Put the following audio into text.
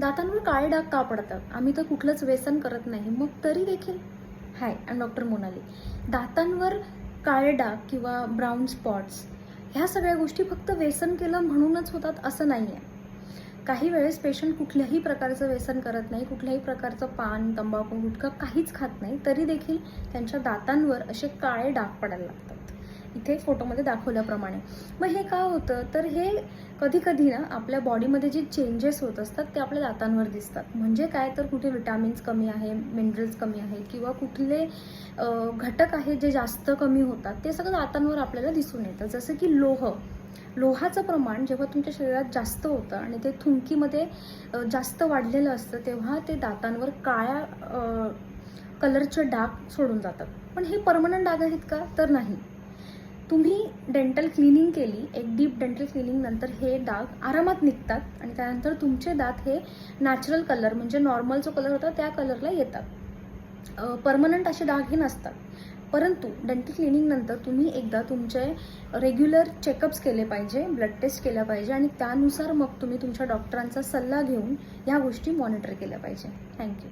दातांवर काळे डाग का पडतात? आम्ही तर कुठलंच व्यसन करत नाही, मग तरी देखील. हाय, आय एम डॉक्टर मोनाली. दातांवर काळे डाग किंवा ब्राऊन स्पॉट्स ह्या सगळ्या गोष्टी फक्त व्यसन केलं म्हणूनच होतात असं नाही आहे. काही वेळेस पेशंट कुठल्याही प्रकारचं व्यसन करत नाही, कुठल्याही प्रकारचं पान, तंबाखू, गुटखा काहीच खात नाही, तरी देखील त्यांच्या दातांवर असे काळे डाग पडायला लागतात, इथे फोटोमध्ये दाखवल्याप्रमाणे. मग हे का होतं? तर हे कधी कधी ना आपल्या बॉडीमध्ये जे चेंजेस होत असतात ते आपल्या दातांवर दिसतात. म्हणजे काय, तर कुठे विटॅमिन्स कमी आहे, मिनरल्स कमी आहेत किंवा कुठले घटक आहेत जे जास्त कमी होतात, ते सगळं दातांवर आपल्याला दिसून येतं. जसं की लोहाचं प्रमाण जेव्हा तुमच्या शरीरात जास्त होतं आणि ते थुंकीमध्ये जास्त वाढलेलं असतं, तेव्हा ते दातांवर काळ्या कलरचे डाग सोडून जातात. पण हे परमनंट डाग आहेत का? तर नाही. तुम्ही डेंटल क्लिनिंग केली, एक डीप डेंटल क्लिनिंग नंतर हे डाग आरामात निघतात आणि त्यानंतर तुमचे दात हे नॅचरल कलर म्हणजे नॉर्मल जो कलर होता त्या कलरला येतात. परमनंट असे डाग हे नसतात. परंतु डेंटल क्लिनिंग नंतर तुम्ही एकदा तुमचे रेग्युलर चेकअप्स केले पाहिजे, ब्लड टेस्ट केल्या पाहिजे आणि त्यानुसार मग तुम्ही तुमच्या डॉक्टरांचा सल्ला घेऊन ह्या गोष्टी मॉनिटर केल्या पाहिजे. थँक्यू.